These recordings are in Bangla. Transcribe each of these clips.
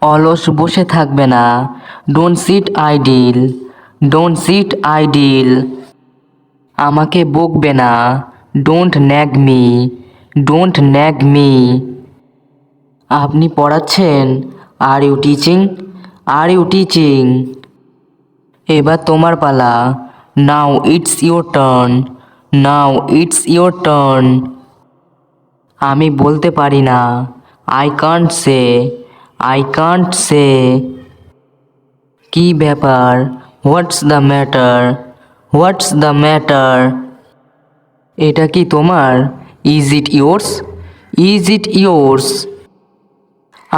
অলস বসে থাকবে না। Don't sit idle, don't sit idle. আমাকে বকবে না। Don't nag me, don't nag me. আপনি পড়াচ্ছেন? Are you teaching, are you teaching? এবার তোমার পালা। Now it's your turn, now it's your turn. আমি বলতে পারি না। I can't say, I can't say. কি ব্যাপার? What's the matter, what's the matter? এটা কি তোমার? Is it yours, is it yours?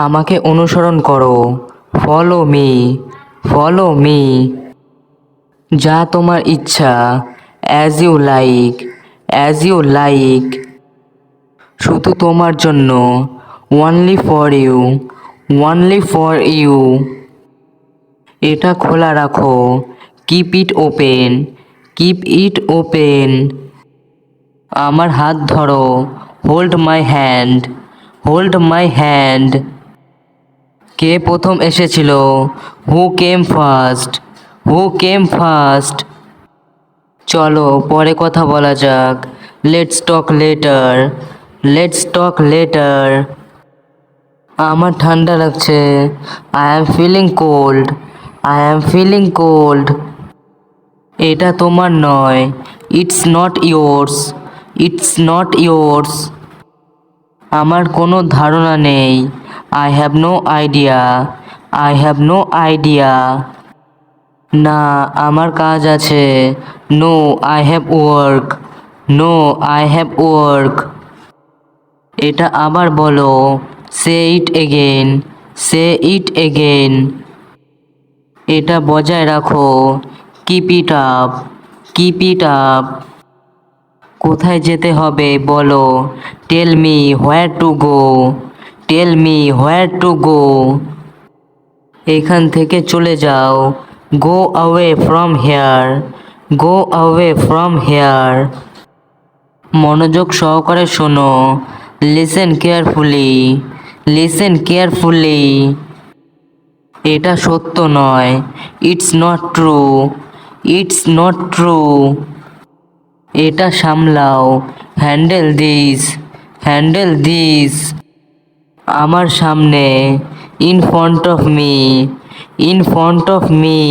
আমাকে অনুসরণ করো। Follow me, follow me. যা তোমার ইচ্ছা। As you like, as you like. শুধু তোমার জন্য। Only for you, only for you. এটা খোলা রাখো। Keep it open, keep it open. আমার হাত ধরো। Hold my hand, hold my hand. কে প্রথম এসেছিল? Who came first, who came first? চলো পরে কথা বলা যাক। Let's talk later, let's talk later. আমার ঠান্ডা লাগছে। I am feeling cold, I am feeling cold. এটা তোমার নয়। It's not yours, it's not yours. আমার কোনো ধারণা নেই। I have no idea, I have no idea. না, আমার কাজ আছে। No I have work, no I have work. এটা আবার বলো। Say it again, say it again. এটা বজায় রাখো। Keep it up, keep it up. কোথায় যেতে হবে বলো। Tell me where to go, tell me where to go. এখান থেকে চলে যাও। Go away from here, go away from here. মনোযোগ সহকারে শোনো। Listen carefully, listen carefully. এটা সত্য নয়। It's not true, it's not true. এটা সামলাও। Handle this, handle this. আমার সামনে। In front of me, in front of me.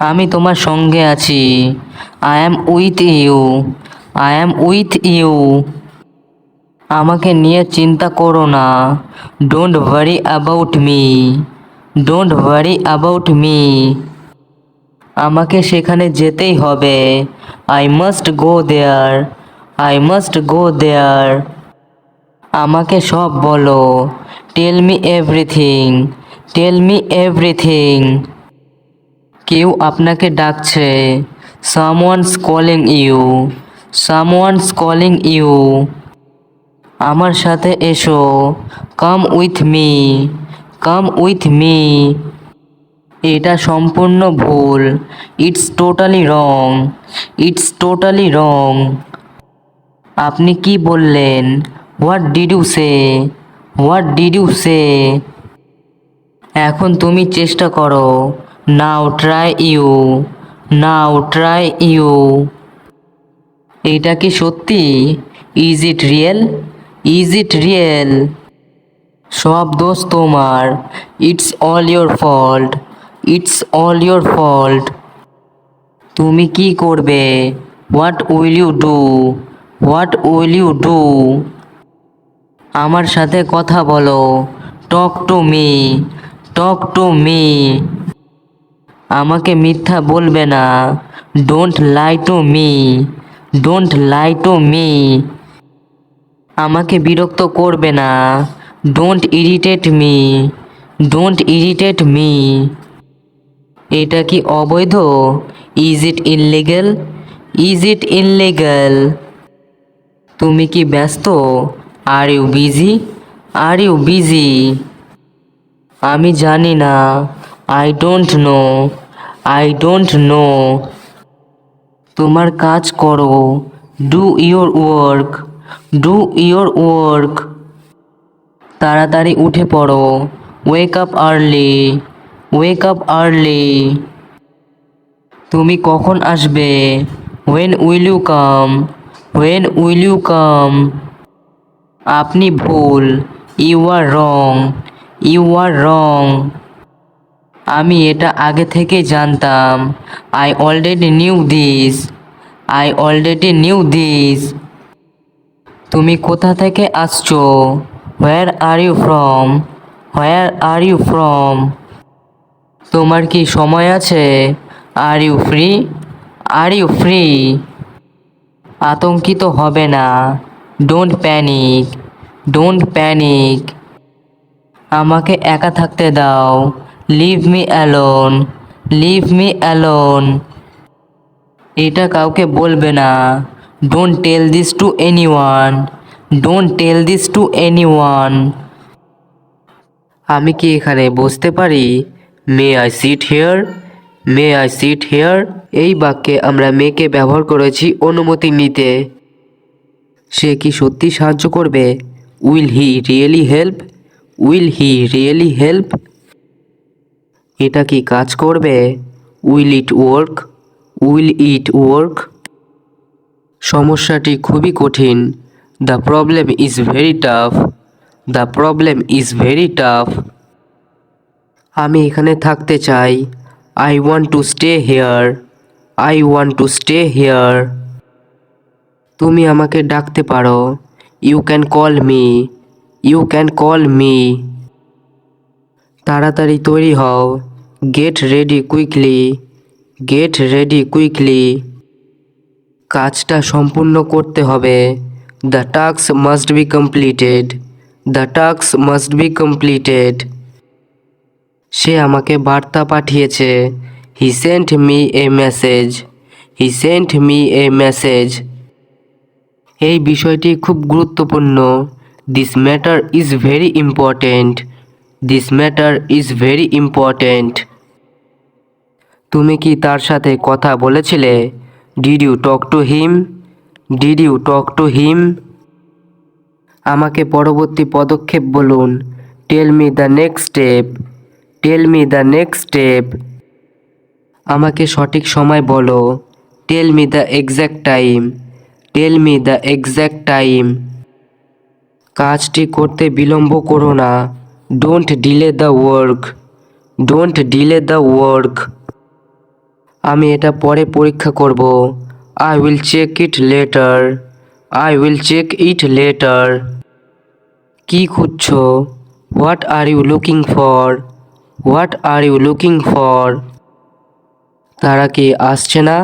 আমি তোমার সঙ্গে আছি। I am with you, I am with you. আমাকে নিয়ে চিন্তা করো না। Don't worry about me, don't worry about me. আমাকে সেখানে যেতেই হবে। I must go there, I must go there. আমাকে সব বলো। Tell me everything, tell me everything. কেউ আপনাকে ডাকছে। Someone's calling you, someone's calling you. আমার সাথে এসো। Come with me, come with me. এটা সম্পূর্ণ ভুল। It's totally wrong, it's totally wrong. আপনি কি বললেন? What did you say, what did you say? এখন তুমি চেষ্টা করো। Now try you, now try you. এটা কি সত্যি? Is it real, is it real? সব দোষ তোমার। It's all your fault, it's all your fault. তুমি কি করবে? What will you do, what will you do? আমার সাথে কথা বলো। Talk to me, talk to me. আমাকে মিথ্যা বলবে না। Don't lie to me, don't lie to me. আমাকে বিরক্ত করবে না। Don't irritate me, don't irritate me. এটা কি অবৈধ? Is it illegal, is it illegal? তুমি কি ব্যস্ত? Are you busy, R you busy? আমি জানি না। I don't know, I don't know. তোমার কাজ করো। Do your work, do your work. তাড়াতাড়ি উঠে পড়ো। Wake up early, wake up early. তুমি কখন আসবে? When will you come, when will you come. আপনি ভুল, ইউ আর রং, ইউ আর রং। আমি এটা আগে থেকেই জানতাম, I already knew this, I already knew this. তুমি কোথা থেকে আসছো? Where are you from, where are you from. তোমার কি সময় আছে? Are you free, are you free. আতঙ্কিত হবে না, ডোন্ট প্যানিক, ডোন্ট প্যানিক। আমাকে একা থাকতে দাও, leave me alone, leave me alone. এটা কাউকে বলবে না, don't tell this to anyone, don't tell this to anyone. আমি কি এখানে বসতে পারি? May I sit here, may I sit here. এই বাক্যে আমরা মেকে ব্যবহার করেছি অনুমতি নিতে। সে কি সত্যি সাহায্য করবে? Will he really help, will he really help. এটা কি কাজ করবে? Will it work, will it work. সমস্যাটি খুবই কঠিন। The problem is very tough, the problem is very tough. আমি এখানে থাকতে চাই। I want to stay here, I want to stay here. তুমি আমাকে ডাকতে পারো। You can call me, you can call me. তাড়াতাড়ি তৈরি হও। Get ready quickly, get ready quickly. কাজটা সম্পূর্ণ করতে হবে। The task must be completed, the task must be completed. সে আমাকে বার্তা পাঠিয়েছে। He sent me a message, he sent me a message. এই বিষয়টি খুব গুরুত্বপূর্ণ। This matter is very important, this matter is very important. তুমি কি তার সাথে কথা বলেছিলে? Did you talk to him, did you talk to him. আমাকে পরবর্তী পদক্ষেপ বলুন। Tell me the next step, tell me the next step. আমাকে সঠিক সময় বলো। Tell me the exact time, tell me the exact time. কাজটি করতে বিলম্ব করো না। Don't delay the work, don't delay the work. আমি এটা পরে পরীক্ষা করব। I will check it later, I will check it later. কি খুঁজছো? What are you looking for, what are you looking for. তারা কি আসছে না?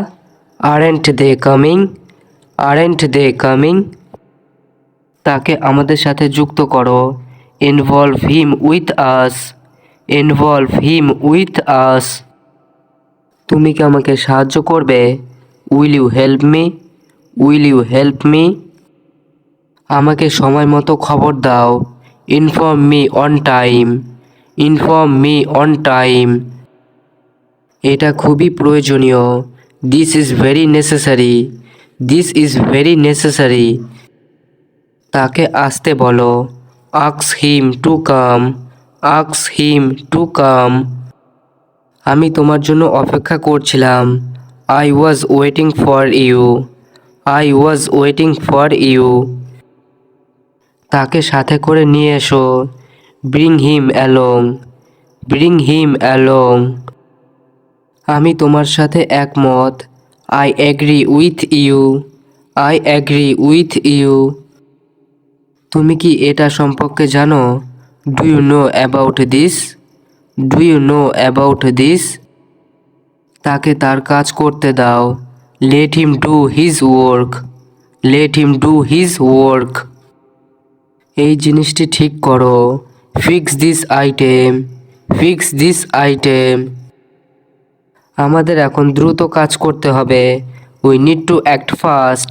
Aren't they coming, aren't they coming. তাকে আমাদের সাথে যুক্ত করো। Involve him with us, involve him with us. তুমি কি আমাকে সাহায্য করবে? Will you help me, will you help me. আমাকে সময় মতো খবর দাও। Inform me on time, inform me on time. এটা খুবই প্রয়োজনীয়। This is very necessary, this is very necessary. তাকে আসতে বলো। Ask him to come, ask him to come. আমি তোমার জন্য অপেক্ষা করছিলাম। I was waiting for you, I was waiting for you. তাকে সাথে করে নিয়ে এসো। Bring him along, bring him along. আমি তোমার সাথে একমত। I agree with you, I agree with you. তুমি কি এটা সম্পর্কে জানো? Do you know about this, do you know about this. তাকে তার কাজ করতে দাও। Let him do his work, let him do his work. এই জিনিসটি ঠিক করো। Fix this item, fix this item. আমাদের এখন দ্রুত কাজ করতে হবে। We need to act fast,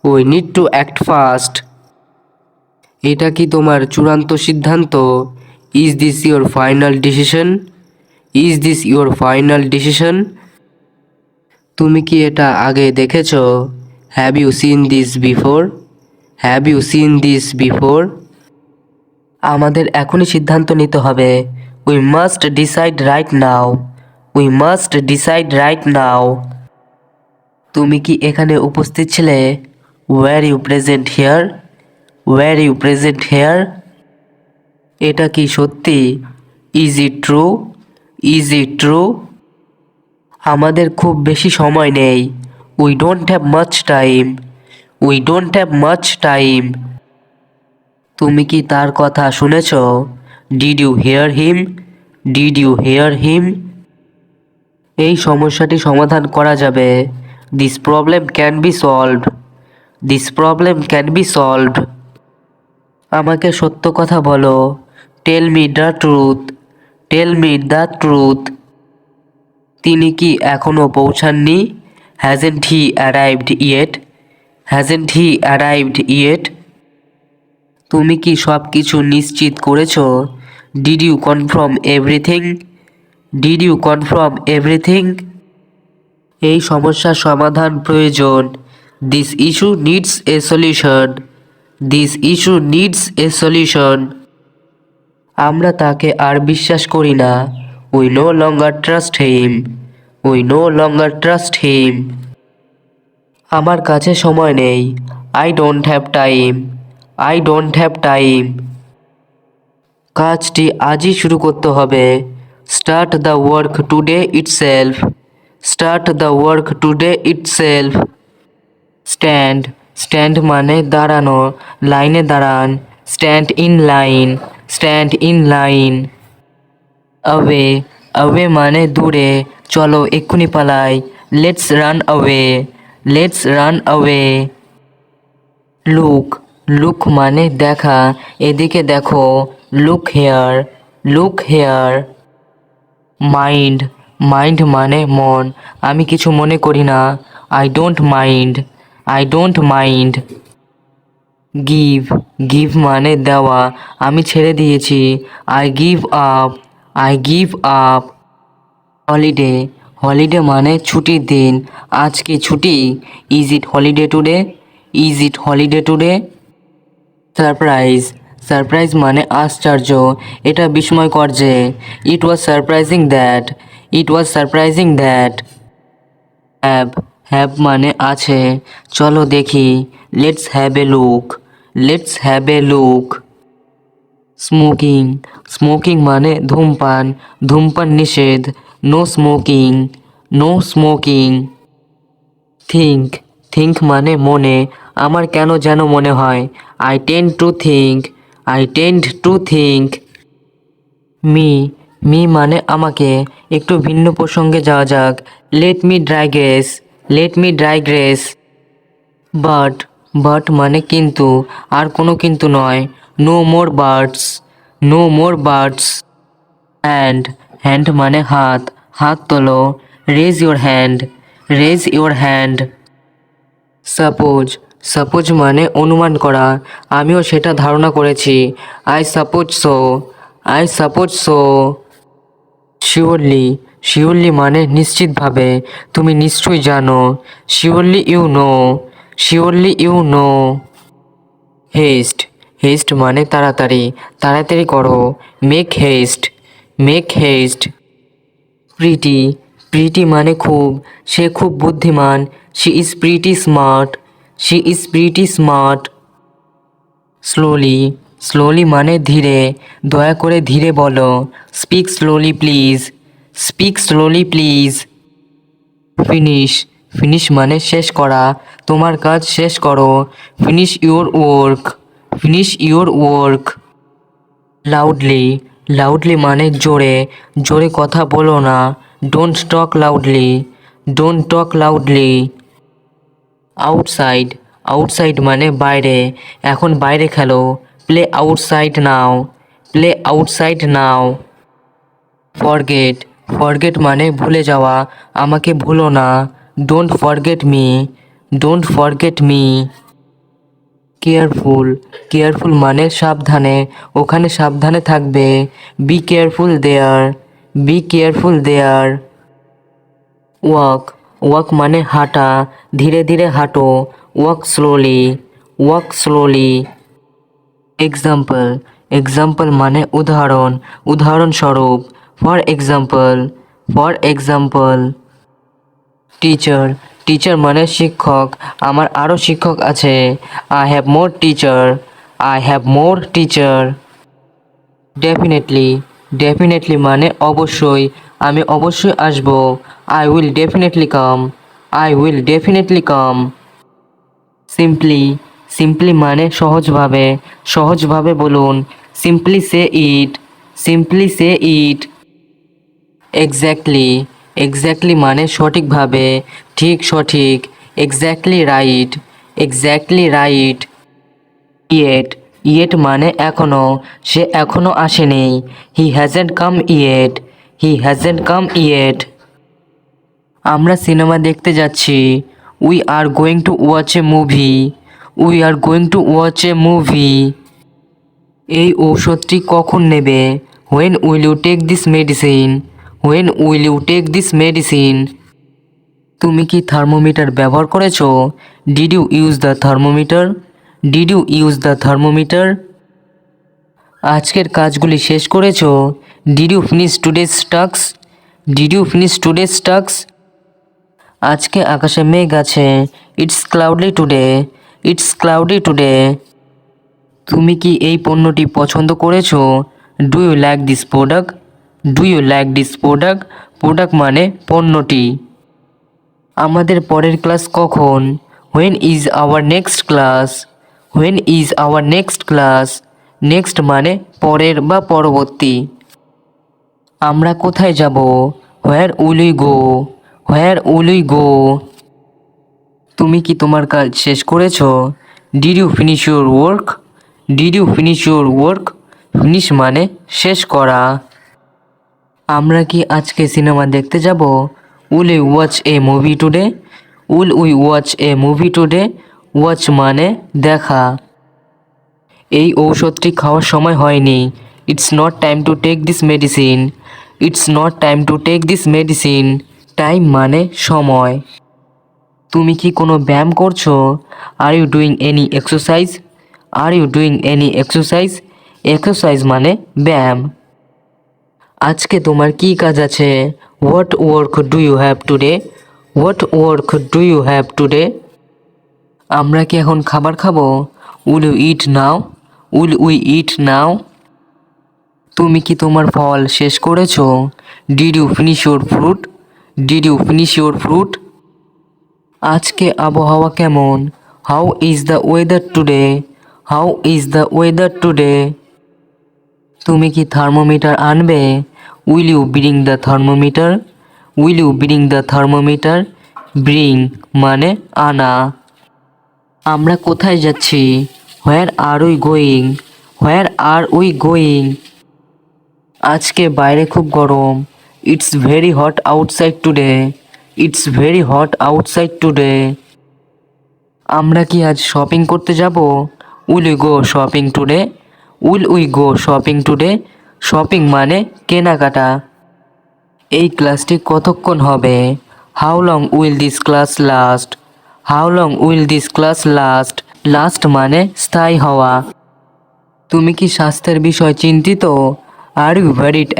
we need to act fast. এটা কি তোমার চূড়ান্ত সিদ্ধান্ত? Is this your final decision, is this your final decision. তুমি কি এটা আগে দেখেছো? Have you seen this before, have you seen this before. আমাদের এখনই সিদ্ধান্ত নিতে হবে। We must decide right now. We must decide right now. তুমি কি এখানে উপস্থিত ছিলে? Were you present here? Were you present here? এটা কি সত্যি? Is it true? Is it true? আমাদের খুব বেশি সময় নেই। We don't have much time. We don't have much time. তুমি কি তার কথা শুনেছ? Did you hear him? Did you hear him? এই সমস্যাটি সমাধান করা যাবে। This problem can be solved. This problem can be solved. আমাকে সত্য কথা বলো। Tell me the truth. Tell me the truth. তিনি কি এখনও পৌঁছাননি? Hasn't he arrived yet? Hasn't he arrived yet? তুমি কি সব কিছু নিশ্চিত করেছ? Did you confirm everything? Did you confirm everything? এই সমস্যার সমাধান প্রয়োজন। This issue needs a solution. This issue needs a solution. আমরা তাকে আর বিশ্বাস করি না। We no longer trust him. We no longer trust him. আমার কাছে সময় নেই। I don't have time. I don't have time. কাজটি আজই শুরু করতে হবে। Start the work today itself. Start the work today itself. Stand. Stand মানে দাঁড়ানো। লাইনে দাঁড়ান। Stand in line. Stand in line. Away. Away মানে দূরে। চলো এক্ষুনি পালাই। Let's run away. Let's run away. Look. Look মানে দেখা। এদিকে দেখো। Look here. Look here. Mind. Mind মানে মন। আমি কিছু মনে করি না। I don't mind. I don't mind. Give. Give মানে দেওয়া। আমি ছেড়ে দিয়েছি। I give up. I give up. Holiday. Holiday মানে ছুটির দিন। আজ কি ছুটি? Is it holiday today? Is it holiday today? Surprise. Surprise মানে আশ্চর্য। এটা বিস্ময়কর যে। It was surprising that. It was surprising that. Have. Have মানে আছে। চলো দেখি। Let's have a look. Let's have a look. Smoking. Smoking মানে ধূমপান। ধূমপান নিষেধ। No smoking. No smoking. Think. Think মানে মনে। আমার কেন যেন মনে হয়। I tend to think. I tend to think. Me. Me মানে আমাকে। একটু ভিন্ন প্রসঙ্গে যাওয়া যাক। Let me digress. Let me digress. But. But মানে কিন্তু। আর কোনো কিন্তু নয়। No more birds. No more birds. Hand. Hand মানে হাত। হাত তোলো। Raise your hand. Raise your hand. Suppose. Suppose মানে অনুমান করা। আমিও সেটা ধারণা করেছি। I suppose so. I suppose so. Surely. Surely মানে নিশ্চিতভাবে। তুমি নিশ্চয়ই জানো। Surely you know. Surely you no. Heist. Heist মানে তাড়াতাড়ি। তাড়াতাড়ি করো। Make heist. Make heist. Pretty. Pretty মানে খুব। সে খুব বুদ্ধিমান। She is pretty smart. She is pretty smart. Slowly. Slowly মানে ধীরে। দয়া করে ধীরে বলো। Speak slowly please. Speak slowly please. Finish. Finish মানে শেষ করা। তোমার কাজ শেষ করো। Finish your work. Finish your work. Loudly. Loudly মানে জোরে। জোরে কথা বলো না। Don't talk loudly. Don't talk loudly. Outside. Outside মানে বাইরে। এখন বাইরে খেলো। Play outside now. Play outside now. Forget. Forget মানে ভুলে যাওয়া। আমাকে ভুলো না। Don't forget me. Don't forget me. Careful. Careful মানে সাবধানে। ওখানে সাবধানে থাকবে। Be careful there. Be careful there. Walk. Walk মানে হাঁটা। ধীরে ধীরে হাঁটো। Walk slowly. Walk slowly. Example. Example মানে উদাহরণ, উদাহরণস্বরূপ। For example. টিচার, টিচার মানে শিক্ষক, আমার আরও শিক্ষক আছে। I have more teacher. Definitely, definitely মানে অবশ্যই, আমি অবশ্যই আসব। I will definitely come. Simply, simply মানে সহজভাবে, সহজভাবে বলুন। Simply say it. Exactly, exactly মানে সঠিকভাবে, ঠিক সঠিক। Exactly right. ইয়েট, ইয়েট মানে এখনো, সে এখনো আসেনি। He hasn't come yet. আমরা সিনেমা দেখতে যাচ্ছি। We are going to watch a movie. এই ঔষধটি কখন নেবে? When will you take this medicine? তুমি কি থার্মোমিটার ব্যবহার করেছো? Did you use the thermometer? আজকের কাজগুলি শেষ করেছো? Did you finish today's task? আজকে আকাশে মেঘ আছে। It's cloudy today. তুমি কি এই পণ্যটি পছন্দ করেছো? Do you like this product? Product মানে পণ্যটি। আমাদের পরের ক্লাস কখন? When is our next class? Next মানে পরের বা পরবর্তী। আমরা কোথায় যাব? Where will we go? তুমি কি তোমার কাজ শেষ করেছো? Did you finish your work? Finish মানে শেষ করা। আমরা কি আজকে সিনেমা দেখতে যাব? Will we watch a movie today? Watch মানে দেখা। এই ঔষধটি খাওয়ার সময় হয়নি। It's not time to take this medicine. Time মানে সময়। তুমি কি কোনো ব্যায়াম করছো? আর you doing any exercise? Exercise মানে ব্যায়াম। আজকে তোমার কি কাজ আছে? What work do you have today? আমরা কি এখন খাবার খাবো? Will we eat now? তুমি কি তোমার ফল শেষ করেছো? Did you finish your fruit? আজকে আবহাওয়া কেমন? How is the weather today? তুমি কি থার্মোমিটার আনবে? Will you bring the thermometer? Bring মানে আনা। আমরা কোথায় যাচ্ছি? Where are we going? আজকে বাইরে খুব গরম। It's very hot outside today. আমরা কি আজ শপিং করতে যাব? Will we go shopping today? Shopping মানে কেনাকাটা। এই ক্লাসটি কতক্ষণ হবে? How long will this class last মানে স্থায়ী হওয়া। তুমি কি স্বাস্থ্যের বিষয় চিন্তিত? Are you worried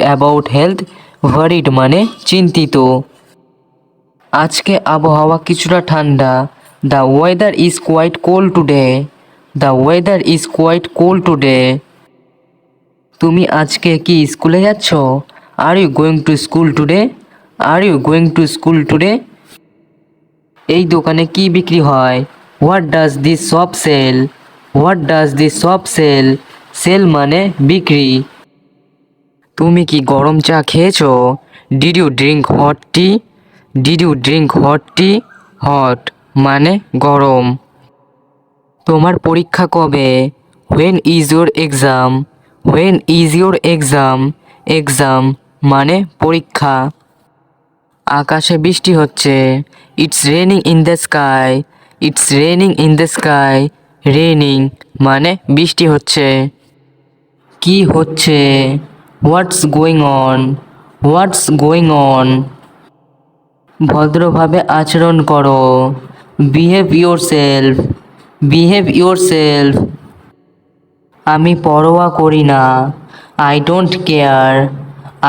about health? Worried মানে চিন্তিত। আজকে আবহাওয়া কিছুটা ঠান্ডা। The weather is quite cold today. তুমি আজকে কি স্কুলে যাচ্ছ? Are you going to school today? এই দোকানে কি বিক্রি হয়? What does this shop sell মানে বিক্রি। তুমি কি গরম চা খেয়েছো? Did you drink hot tea? Hot মানে গরম। তোমার পরীক্ষা কবে? হোয়েন ইজ ইউর এক্সাম মানে পরীক্ষা। আকাশে বৃষ্টি হচ্ছে। It's raining in the sky. Raining মানে বৃষ্টি হচ্ছে। কি হচ্ছে? What's going on? ভদ্রভাবে আচরণ করো। Behave yourself. আমি পরোয়া করি না। I don't care.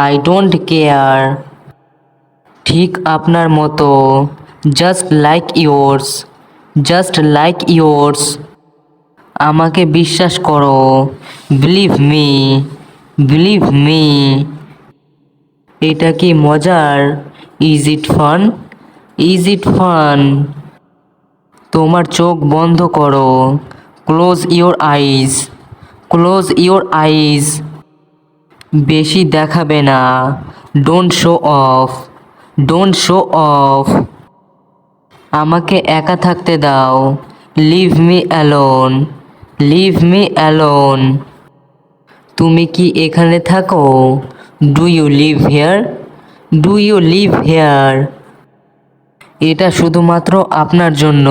I don't care. ঠিক আপনার মতো। Just like yours. Just like yours. আমাকে বিশ্বাস করো। Believe me. Believe me. এটা কি মজার? Is it fun? Is it fun? তোমার চোখ বন্ধ করো। Close your eyes. Close your eyes. বেশি দেখাবে না। Don't show off. Don't show off. আমাকে একা থাকতে দাও। Leave me alone. Leave me alone. তুমি কি এখানে থাকো? Do you live here? Do you live here? এটা শুধুমাত্র আপনার জন্য।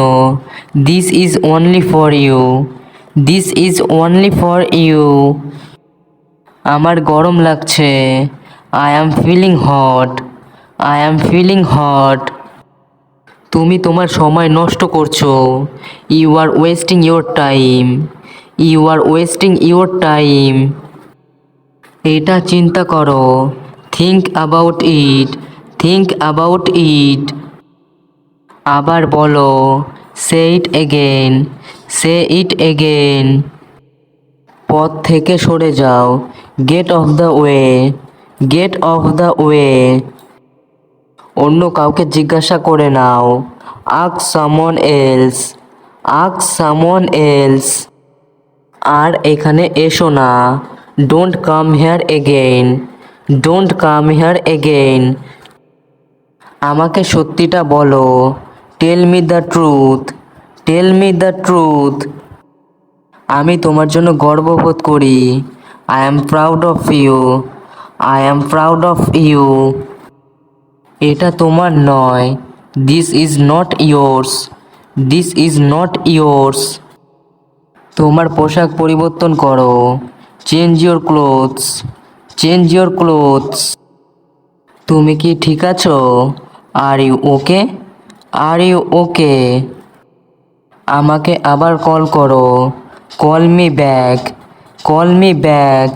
This is only for you. This is only for you. আমার গরম লাগছে। I am feeling hot. I am feeling hot. তুমি তোমার সময় নষ্ট করছো। You are wasting your time. You are wasting your time. এটা চিন্তা করো। Think about it. Think about it. আবার বলো। Say it again. Say it again. পথ থেকে সরে যাও। Get off the way. Get off the way. অন্য কাউকে জিজ্ঞাসা করে নাও। Ask someone else. Ask someone else. আর এখানে এসো না। Don't come here again. Don't come here again. আমাকে সত্যিটা বলো। Tell me the truth. Tell me the truth. আমি তোমার জন্য গর্ববোধ করি। I am proud of you. I am proud of you. এটা তোমার নয়। This is not yours. This is not yours. তোমার পোশাক পরিবর্তন করো। Change your clothes. Change your clothes. তুমি কি ঠিক আছো? Are you okay? Are you okay? আমাকে আবার কল করো। Call me back. Call me back.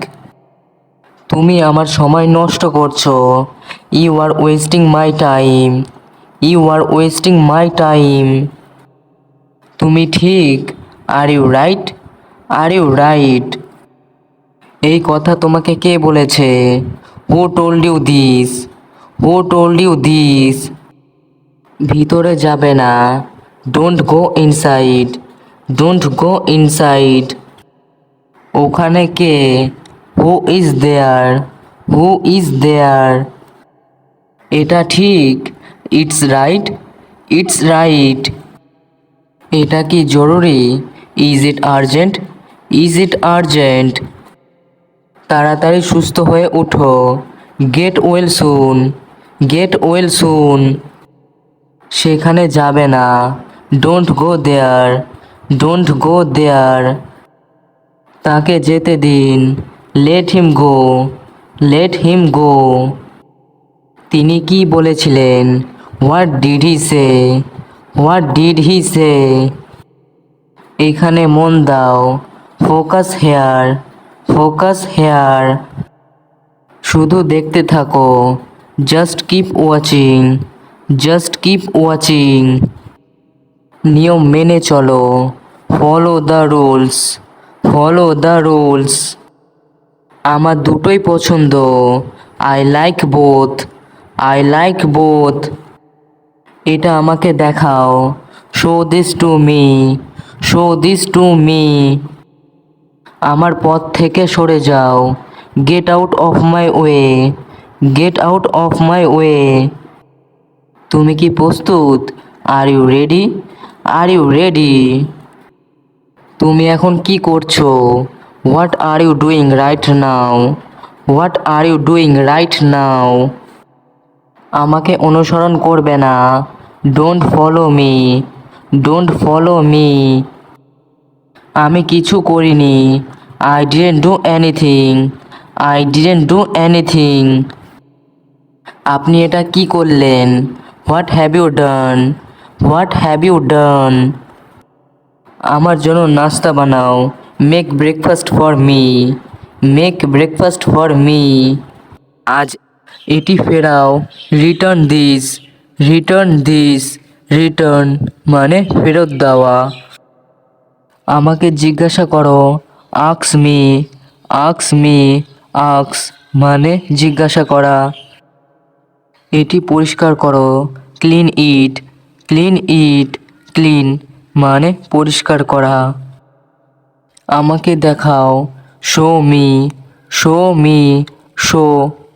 তুমি আমার সময় নষ্ট করছো। You are wasting my time. You are wasting my time. তুমি ঠিক। Are you right? Are you right? এই কথা তোমাকে কে বলেছে? Who told you this? Who told you this? ভিতরে যাবে না। Don't go inside. Don't go inside. ওখানে কে? Who is there? Who is there? এটা ঠিক। It's right. It's right. এটা কি জরুরি? Is it urgent? Is it urgent? তাড়াতাড়ি সুস্থ হয়ে উঠো। Get well soon. Get well soon. সেখানে যাবে না। Don't go there. Don't go there. তাকে যেতে দিন। Let him go. Let him go. তিনি কি বলেছিলেন? What did he say? What did he say? এখানে মন দাও। Focus here. Focus here. শুধু দেখতে থাকো। Just keep watching. Just keep watching. নিয়ম মেনে চলো। Follow the rules. Follow the rules. আমার দুটোই পছন্দ। I like both. I like both. এটা আমাকে দেখাও। Show this to me. Show this to me. আমার পথ থেকে সরে যাও। Get out of my way. Get out of my way. তুমি কি প্রস্তুত? Are you ready? Are you ready? তুমি এখন কি করছো? What are you doing right now? What are you doing right নাও? আমাকে অনুসরণ করবে না। Don't follow me. Don't follow me. আমি কিছু করিনি। I didn't do anything. I didn't do anything. আপনি এটা কি করলেন? What have you done? What have you done? আমার জন্য নাস্তা বানাও। Make breakfast for me, make breakfast for me. আজ এটি ফেরাও, return this, return this, return মানে ফেরত দেওয়া। আমাকে জিজ্ঞাসা করো, আক্স মি, আক্স মি, আক্স মানে জিজ্ঞাসা করা। এটি পরিষ্কার করো, clean it, clean it, clean মানে পরিষ্কার করা। আমাকে দেখাও, show me, show me, show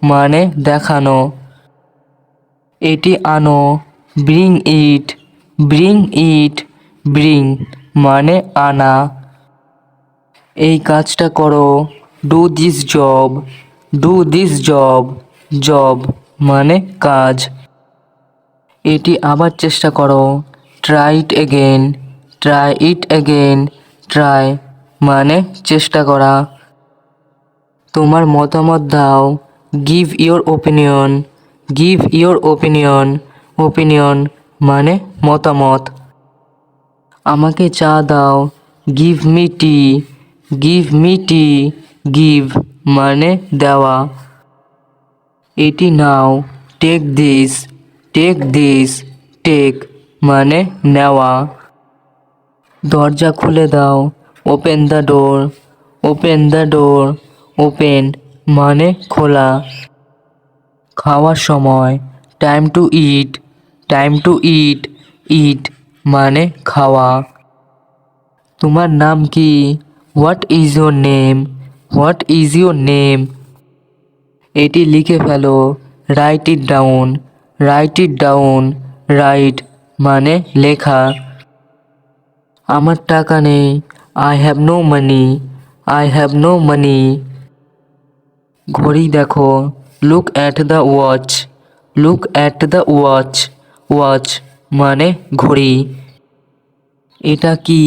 মানে দেখানো। এটি আনো, bring it, bring it, bring মানে আনা। এই কাজটা করো, do this job, do this job, job মানে কাজ। এটি আবার চেষ্টা করো, try it again, try it again, try মানে চেষ্টা করা। তোমার মতামত দাও, give your opinion, give your opinion, opinion মানে মতামত। আমাকে চা দাও, give me tea, give me tea, give মানে দেওয়া। এটি নাও, take this, take this, take মানে নেওয়া। দরজা খুলে দাও, open the door, open the door, open মানে খোলা। খাওয়ার সময়, time to eat, time to eat, eat মানে খাওয়া। তোমার নাম কি, what is your name, what is your name. এটি লিখে ফেলো, write it down, write it down, write মানে লেখা। আমার টাকা নেই, I have no money, I have no money. ঘড়ি দেখো, look at the watch, look at the watch, watch মানে ঘড়ি। এটা কি,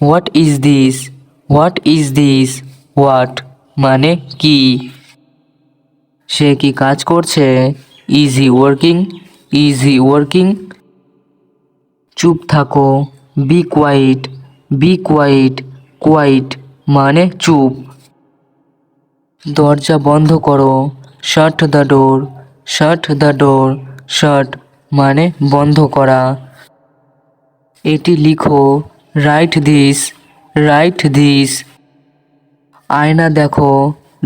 what is this, what is this, what মানে কি। সে কি কাজ করছে, is he working, is he working. চুপ থাকো, be quiet, be quiet, quiet মানে চুপ। দরজা বন্ধ করো, শাট the door, shut the door, শাট মানে বন্ধ করা। এটি লিখো, রাইট দিস, রাইট দিস। আয়না দেখো,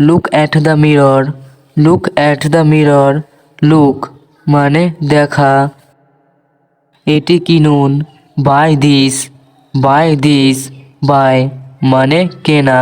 look at the mirror, look at the mirror, look মানে দেখা। এটি কিনুন, buy this, buy this, buy মানে কেনা।